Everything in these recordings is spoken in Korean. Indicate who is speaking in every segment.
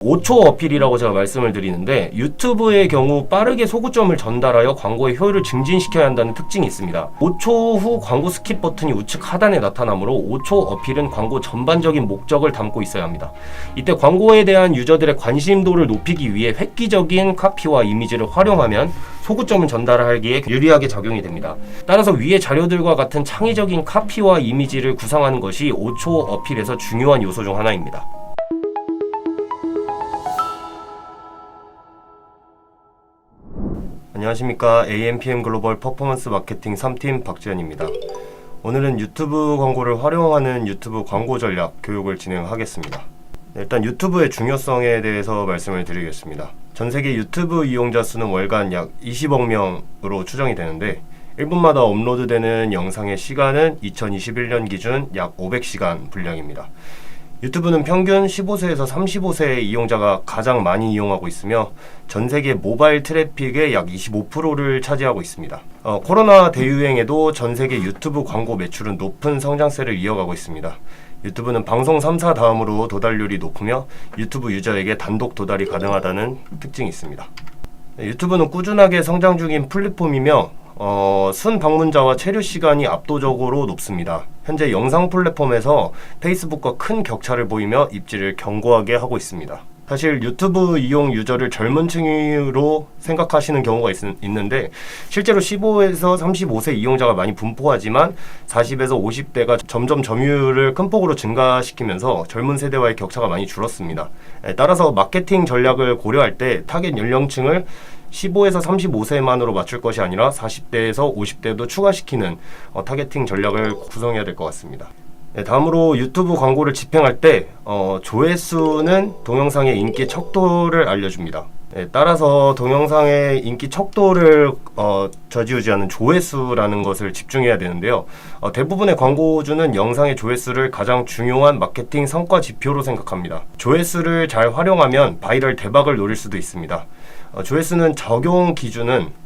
Speaker 1: 5초 어필이라고 제가 말씀을 드리는데, 유튜브의 경우 빠르게 소구점을 전달하여 광고의 효율을 증진시켜야 한다는 특징이 있습니다. 5초 후 광고 스킵 버튼이 우측 하단에 나타나므로 5초 어필은 광고 전반적인 목적을 담고 있어야 합니다. 이때 광고에 대한 유저들의 관심도를 높이기 위해 획기적인 카피와 이미지를 활용하면 소구점을 전달하기에 유리하게 작용이 됩니다. 따라서 위의 자료들과 같은 창의적인 카피와 이미지를 구상하는 것이 5초 어필에서 중요한 요소 중 하나입니다. 안녕하십니까. AMPM 글로벌 퍼포먼스 마케팅 3팀 박지현입니다. 오늘은 유튜브 광고를 활용하는 유튜브 광고 전략 교육을 진행하겠습니다. 일단 유튜브의 중요성에 대해서 말씀을 드리겠습니다. 전 세계 유튜브 이용자 수는 월간 약 20억 명으로 추정이 되는데, 1분마다 업로드되는 영상의 시간은 2021년 기준 약 500시간 분량입니다. 유튜브는 평균 15세에서 35세의 이용자가 가장 많이 이용하고 있으며 전 세계 모바일 트래픽의 약 25%를 차지하고 있습니다. 코로나 대유행에도 전 세계 유튜브 광고 매출은 높은 성장세를 이어가고 있습니다. 유튜브는 방송 3사 다음으로 도달률이 높으며 유튜브 유저에게 단독 도달이 가능하다는 특징이 있습니다. 유튜브는 꾸준하게 성장 중인 플랫폼이며 순 방문자와 체류 시간이 압도적으로 높습니다. 현재 영상 플랫폼에서 페이스북과 큰 격차를 보이며 입지를 견고하게 하고 있습니다. 사실 유튜브 이용 유저를 젊은 층으로 생각하시는 경우가 있는데, 실제로 15에서 35세 이용자가 많이 분포하지만 40에서 50대가 점점 점유율을 큰 폭으로 증가시키면서 젊은 세대와의 격차가 많이 줄었습니다. 따라서 마케팅 전략을 고려할 때 타겟 연령층을 15에서 35세만으로 맞출 것이 아니라 40대에서 50대도 추가시키는 타겟팅 전략을 구성해야 될 것 같습니다. 다음으로 유튜브 광고를 집행할 때 조회수는 동영상의 인기 척도를 알려줍니다. 따라서 동영상의 인기 척도를 좌지우지하는 조회수라는 것을 집중해야 되는데요. 대부분의 광고주는 영상의 조회수를 가장 중요한 마케팅 성과 지표로 생각합니다. 조회수를 잘 활용하면 바이럴 대박을 노릴 수도 있습니다. 조회수는 적용 기준은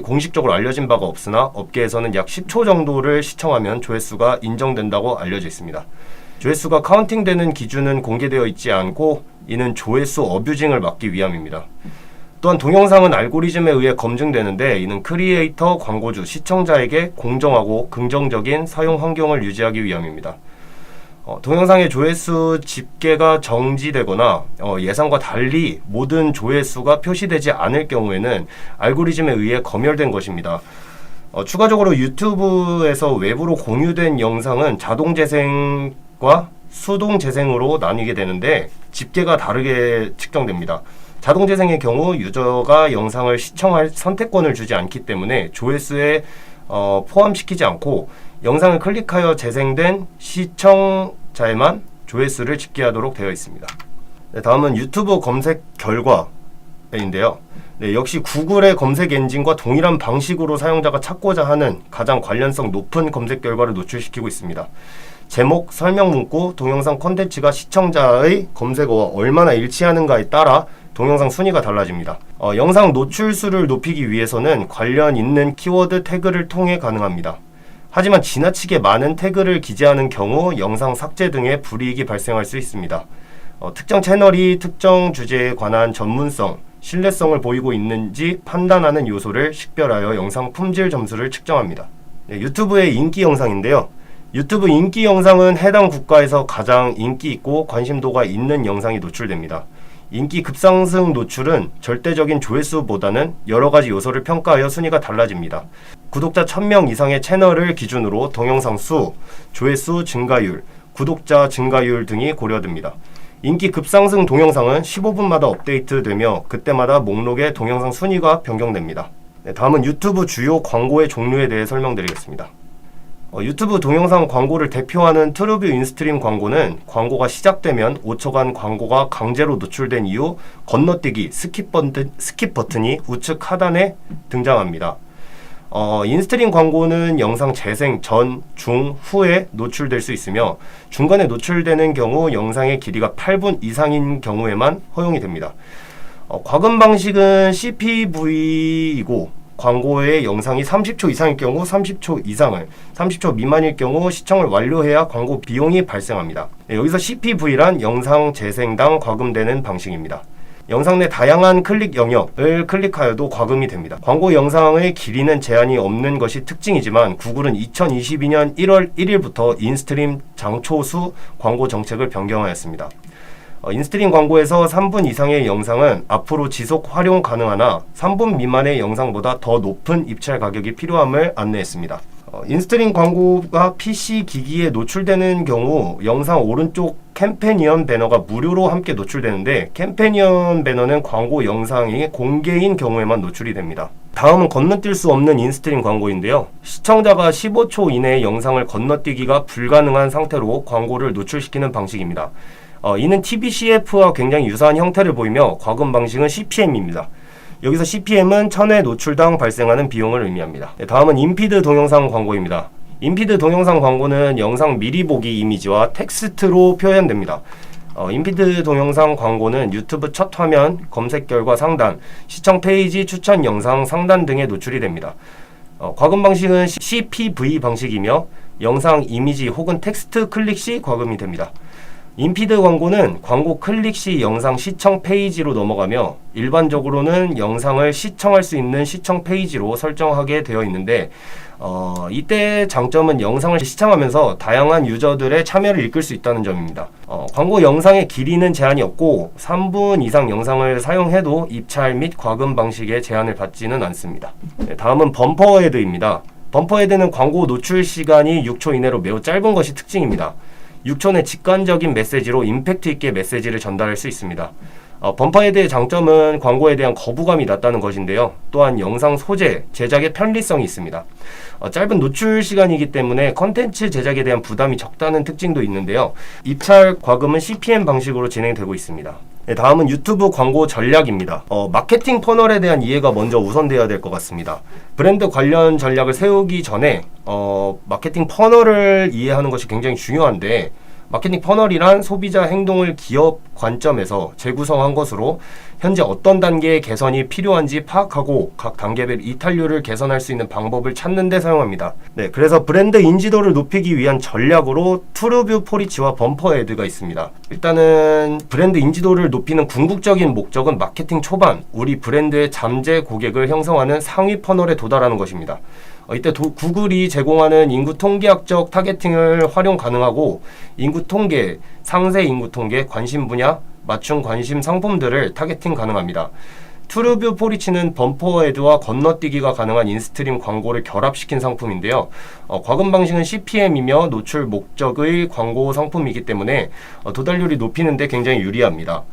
Speaker 1: 공식적으로 알려진 바가 없으나 업계에서는 약 10초 정도를 시청하면 조회수가 인정된다고 알려져 있습니다. 조회수가 카운팅되는 기준은 공개되어 있지 않고, 이는 조회수 어뷰징을 막기 위함입니다. 또한 동영상은 알고리즘에 의해 검증되는데, 이는 크리에이터, 광고주, 시청자에게 공정하고 긍정적인 사용 환경을 유지하기 위함입니다. 동영상의 조회수 집계가 정지되거나 예상과 달리 모든 조회수가 표시되지 않을 경우에는 알고리즘에 의해 검열된 것입니다. 추가적으로 유튜브에서 외부로 공유된 영상은 자동 재생과 수동 재생으로 나뉘게 되는데, 집계가 다르게 측정됩니다. 자동 재생의 경우 유저가 영상을 시청할 선택권을 주지 않기 때문에 조회수에 포함시키지 않고, 영상을 클릭하여 재생된 시청자에만 조회수를 집계하도록 되어 있습니다. 다음은 유튜브 검색 결과인데요. 역시 구글의 검색 엔진과 동일한 방식으로 사용자가 찾고자 하는 가장 관련성 높은 검색 결과를 노출시키고 있습니다. 제목, 설명 문구, 동영상 콘텐츠가 시청자의 검색어와 얼마나 일치하는가에 따라 동영상 순위가 달라집니다. 영상 노출수를 높이기 위해서는 관련 있는 키워드 태그를 통해 가능합니다. 하지만 지나치게 많은 태그를 기재하는 경우 영상 삭제 등의 불이익이 발생할 수 있습니다. 특정 채널이 특정 주제에 관한 전문성, 신뢰성을 보이고 있는지 판단하는 요소를 식별하여 영상 품질 점수를 측정합니다. 유튜브의 인기 영상인데요. 유튜브 인기 영상은 해당 국가에서 가장 인기 있고 관심도가 있는 영상이 노출됩니다. 인기 급상승 노출은 절대적인 조회수보다는 여러 가지 요소를 평가하여 순위가 달라집니다. 구독자 1000명 이상의 채널을 기준으로 동영상 수, 조회수 증가율, 구독자 증가율 등이 고려됩니다. 인기 급상승 동영상은 15분마다 업데이트되며 그때마다 목록의 동영상 순위가 변경됩니다. 다음은 유튜브 주요 광고의 종류에 대해 설명드리겠습니다. 유튜브 동영상 광고를 대표하는 트루뷰 인스트림 광고는 광고가 시작되면 5초간 광고가 강제로 노출된 이후 건너뛰기 스킵 버튼이 우측 하단에 등장합니다. 인스트림 광고는 영상 재생 전, 중, 후에 노출될 수 있으며 중간에 노출되는 경우 영상의 길이가 8분 이상인 경우에만 허용이 됩니다. 과금 방식은 CPV이고 광고의 영상이 30초 이상일 경우 30초 이상을, 30초 미만일 경우 시청을 완료해야 광고 비용이 발생합니다. 여기서 CPV란 영상 재생당 과금되는 방식입니다. 영상 내 다양한 클릭 영역을 클릭하여도 과금이 됩니다. 광고 영상의 길이는 제한이 없는 것이 특징이지만 구글은 2022년 1월 1일부터 인스트림 장초수 광고 정책을 변경하였습니다. 인스트림 광고에서 3분 이상의 영상은 앞으로 지속 활용 가능하나 3분 미만의 영상보다 더 높은 입찰 가격이 필요함을 안내했습니다. 인스트림 광고가 PC 기기에 노출되는 경우 영상 오른쪽 캠페니언 배너가 무료로 함께 노출되는데, 캠페니언 배너는 광고 영상이 공개인 경우에만 노출이 됩니다. 다음은 건너뛸 수 없는 인스트림 광고인데요. 시청자가 15초 이내의 영상을 건너뛰기가 불가능한 상태로 광고를 노출시키는 방식입니다. 이는 TVCF와 굉장히 유사한 형태를 보이며 과금 방식은 CPM입니다. 여기서 CPM은 1000회 노출당 발생하는 비용을 의미합니다. 다음은 인피드 동영상 광고입니다. 인피드 동영상 광고는 영상 미리 보기 이미지와 텍스트로 표현됩니다. 인피드 동영상 광고는 유튜브 첫 화면, 검색 결과 상단, 시청 페이지 추천 영상 상단 등에 노출이 됩니다. 과금 방식은 CPV 방식이며 영상 이미지 혹은 텍스트 클릭 시 과금이 됩니다. 인피드 광고는 광고 클릭 시 영상 시청 페이지로 넘어가며 일반적으로는 영상을 시청할 수 있는 시청 페이지로 설정하게 되어 있는데, 이때 장점은 영상을 시청하면서 다양한 유저들의 참여를 이끌 수 있다는 점입니다. 광고 영상의 길이는 제한이 없고 3분 이상 영상을 사용해도 입찰 및 과금 방식의 제한을 받지는 않습니다. 다음은 범퍼헤드입니다. 범퍼헤드는 광고 노출 시간이 6초 이내로 매우 짧은 것이 특징입니다. 6초 내 직관적인 메시지로 임팩트 있게 메시지를 전달할 수 있습니다. 범퍼헤드의 장점은 광고에 대한 거부감이 낮다는 것인데요. 또한 영상 소재, 제작의 편리성이 있습니다. 짧은 노출 시간이기 때문에 컨텐츠 제작에 대한 부담이 적다는 특징도 있는데요. 입찰 과금은 CPM 방식으로 진행되고 있습니다. 다음은 유튜브 광고 전략입니다. 마케팅 퍼널에 대한 이해가 먼저 우선되어야 될 것 같습니다. 브랜드 관련 전략을 세우기 전에 마케팅 퍼널을 이해하는 것이 굉장히 중요한데, 마케팅 퍼널이란 소비자 행동을 기업 관점에서 재구성한 것으로 현재 어떤 단계의 개선이 필요한지 파악하고 각 단계별 이탈률을 개선할 수 있는 방법을 찾는 데 사용합니다. 그래서 브랜드 인지도를 높이기 위한 전략으로 트루뷰 포리치와 범퍼헤드가 있습니다. 일단은 브랜드 인지도를 높이는 궁극적인 목적은 마케팅 초반 우리 브랜드의 잠재 고객을 형성하는 상위 퍼널에 도달하는 것입니다. 이때 구글이 제공하는 인구 통계학적 타겟팅을 활용 가능하고, 인구 통계, 상세 인구 통계, 관심 분야, 맞춤 관심 상품들을 타겟팅 가능합니다. 트루뷰 포리치는 범퍼헤드와 건너뛰기가 가능한 인스트림 광고를 결합시킨 상품인데요. 과금 방식은 CPM이며 노출 목적의 광고 상품이기 때문에 도달률이 높이는 데 굉장히 유리합니다.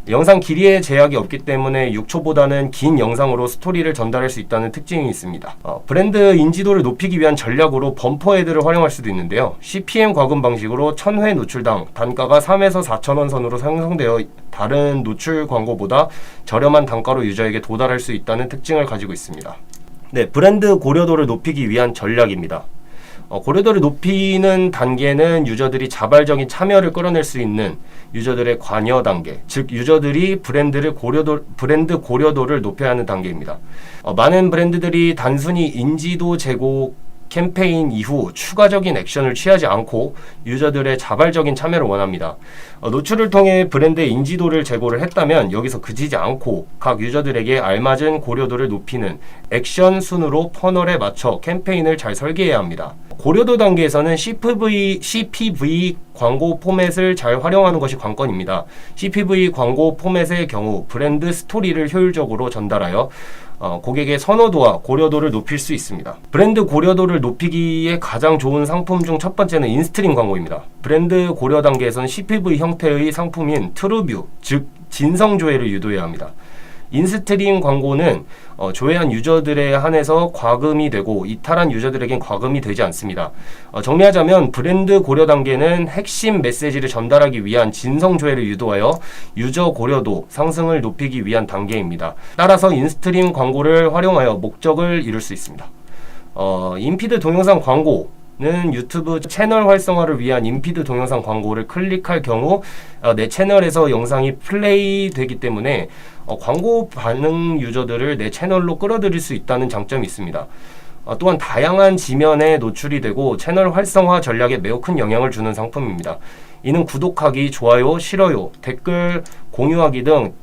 Speaker 1: 영상 길이에 제약이 없기 때문에 6초보다는 긴 영상으로 스토리를 전달할 수 있다는 특징이 있습니다. 브랜드 인지도를 높이기 위한 전략으로 범퍼헤드를 활용할 수도 있는데요. CPM 과금 방식으로 1000회 노출당 단가가 3에서 4,000원 선으로 형성되어 다른 노출 광고보다 저렴한 단가로 유저에게 도달할 수 있다는 특징을 가지고 있습니다. 브랜드 고려도를 높이기 위한 전략입니다. 고려도를 높이는 단계는 유저들이 자발적인 참여를 끌어낼 수 있는 유저들의 관여 단계, 즉 유저들이 브랜드 고려도를 높여야 하는 단계입니다. 많은 브랜드들이 단순히 인지도 제고 캠페인 이후 추가적인 액션을 취하지 않고 유저들의 자발적인 참여를 원합니다. 노출을 통해 브랜드의 인지도를 제고를 했다면 여기서 그치지 않고 각 유저들에게 알맞은 고려도를 높이는 액션 순으로 퍼널에 맞춰 캠페인을 잘 설계해야 합니다. 고려도 단계에서는 CPV 광고 포맷을 잘 활용하는 것이 관건입니다. CPV 광고 포맷의 경우 브랜드 스토리를 효율적으로 전달하여 고객의 선호도와 고려도를 높일 수 있습니다. 브랜드 고려도를 높이기에 가장 좋은 상품 중 첫 번째는 인스트림 광고입니다. 브랜드 고려 단계에서는 CPV 형태의 상품인 트루뷰, 즉 진성 조회를 유도해야 합니다. 인스트림 광고는 조회한 유저들에 한해서 과금이 되고 이탈한 유저들에겐 과금이 되지 않습니다. 정리하자면 브랜드 고려 단계는 핵심 메시지를 전달하기 위한 진성 조회를 유도하여 유저 고려도 상승을 높이기 위한 단계입니다. 따라서 인스트림 광고를 활용하여 목적을 이룰 수 있습니다. 인피드 동영상 광고 는 유튜브 채널 활성화를 위한 인피드 동영상 광고를 클릭할 경우 내 채널에서 영상이 플레이 되기 때문에 광고 반응 유저들을 내 채널로 끌어들일 수 있다는 장점이 있습니다. 또한 다양한 지면에 노출이 되고 채널 활성화 전략에 매우 큰 영향을 주는 상품입니다. 이는 구독하기, 좋아요, 싫어요, 댓글 공유하기 등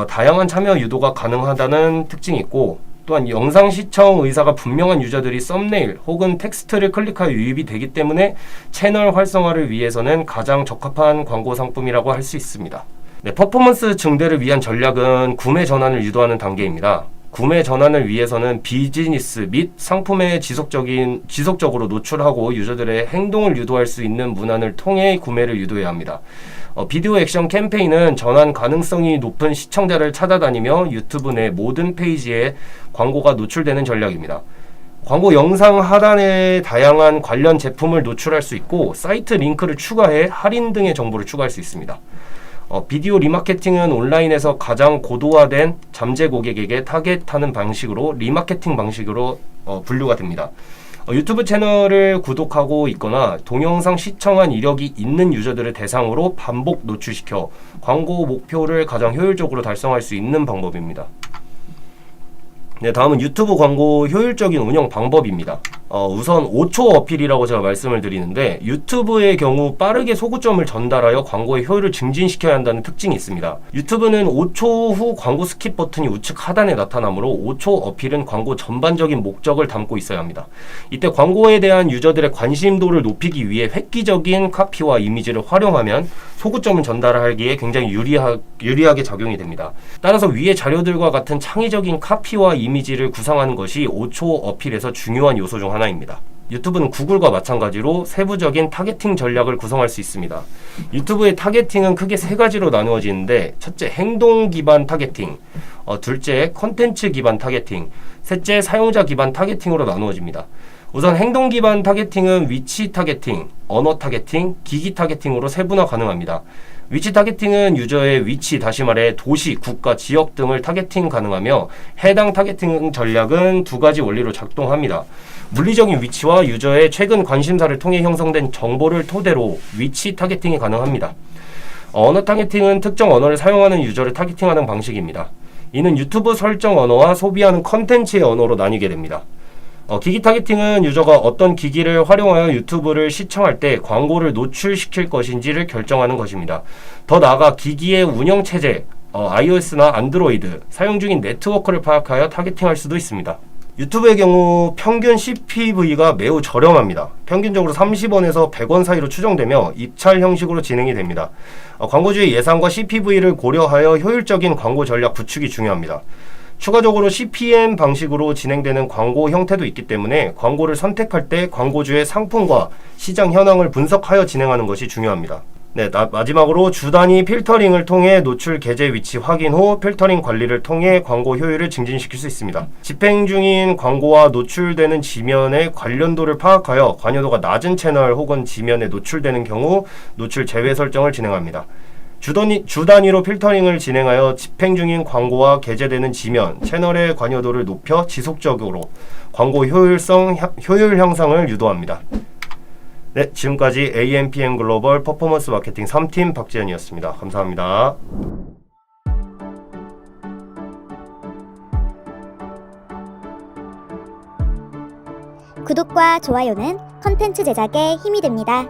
Speaker 1: 다양한 참여 유도가 가능하다는 특징이 있고, 또한 영상 시청 의사가 분명한 유저들이 썸네일 혹은 텍스트를 클릭하여 유입이 되기 때문에 채널 활성화를 위해서는 가장 적합한 광고 상품이라고 할 수 있습니다. 네, 퍼포먼스 증대를 위한 전략은 구매 전환을 유도하는 단계입니다. 구매 전환을 위해서는 비즈니스 및 상품에 지속적으로 노출하고 유저들의 행동을 유도할 수 있는 문안을 통해 구매를 유도해야 합니다. 비디오 액션 캠페인은 전환 가능성이 높은 시청자를 찾아다니며 유튜브 내 모든 페이지에 광고가 노출되는 전략입니다. 광고 영상 하단에 다양한 관련 제품을 노출할 수 있고, 사이트 링크를 추가해 할인 등의 정보를 추가할 수 있습니다. 비디오 리마케팅은 온라인에서 가장 고도화된 잠재 고객에게 타겟하는 방식으로 리마케팅 방식으로 분류가 됩니다. 유튜브 채널을 구독하고 있거나 동영상 시청한 이력이 있는 유저들을 대상으로 반복 노출시켜 광고 목표를 가장 효율적으로 달성할 수 있는 방법입니다. 네, 다음은 유튜브 광고 효율적인 운영 방법입니다. 우선 5초 어필이라고 제가 말씀을 드리는데, 유튜브의 경우 빠르게 소구점을 전달하여 광고의 효율을 증진시켜야 한다는 특징이 있습니다. 유튜브는 5초 후 광고 스킵 버튼이 우측 하단에 나타나므로 5초 어필은 광고 전반적인 목적을 담고 있어야 합니다. 이때 광고에 대한 유저들의 관심도를 높이기 위해 획기적인 카피와 이미지를 활용하면 소구점을 전달하기에 굉장히 유리하게 작용이 됩니다. 따라서 위의 자료들과 같은 창의적인 카피와 이미지를 구상하는 것이 5초 어필에서 중요한 요소 중 하나입니다. 유튜브는 구글과 마찬가지로 세부적인 타겟팅 전략을 구성할 수 있습니다. 유튜브의 타겟팅은 크게 세 가지로 나누어지는데, 첫째, 행동 기반 타겟팅, 둘째, 컨텐츠 기반 타겟팅, 셋째, 사용자 기반 타겟팅으로 나누어집니다. 우선 행동 기반 타겟팅은 위치 타겟팅, 언어 타겟팅, 기기 타겟팅으로 세분화 가능합니다. 위치 타겟팅은 유저의 위치, 다시 말해 도시, 국가, 지역 등을 타겟팅 가능하며, 해당 타겟팅 전략은 두 가지 원리로 작동합니다. 물리적인 위치와 유저의 최근 관심사를 통해 형성된 정보를 토대로 위치 타겟팅이 가능합니다. 언어 타겟팅은 특정 언어를 사용하는 유저를 타겟팅하는 방식입니다. 이는 유튜브 설정 언어와 소비하는 컨텐츠의 언어로 나뉘게 됩니다. 기기 타겟팅은 유저가 어떤 기기를 활용하여 유튜브를 시청할 때 광고를 노출시킬 것인지를 결정하는 것입니다. 더 나아가 기기의 운영체제, iOS나 안드로이드, 사용 중인 네트워크를 파악하여 타겟팅할 수도 있습니다. 유튜브의 경우 평균 CPV가 매우 저렴합니다. 평균적으로 30원에서 100원 사이로 추정되며 입찰 형식으로 진행이 됩니다. 광고주의 예산과 CPV를 고려하여 효율적인 광고 전략 구축이 중요합니다. 추가적으로 CPM 방식으로 진행되는 광고 형태도 있기 때문에 광고를 선택할 때 광고주의 상품과 시장 현황을 분석하여 진행하는 것이 중요합니다. 네, 마지막으로 주 단위 필터링을 통해 노출 계제 위치 확인 후 필터링 관리를 통해 광고 효율을 증진시킬 수 있습니다. 집행 중인 광고와 노출되는 지면의 관련도를 파악하여 관여도가 낮은 채널 혹은 지면에 노출되는 경우 노출 제외 설정을 진행합니다. 주 단위로 필터링을 진행하여 집행 중인 광고와 게재되는 지면, 채널의 관여도를 높여 지속적으로 광고 효율 향상을 유도합니다. 네, 지금까지 AMPM 글로벌 퍼포먼스 마케팅 3팀 박지현이었습니다. 감사합니다.
Speaker 2: 구독과 좋아요는 컨텐츠 제작에 힘이 됩니다.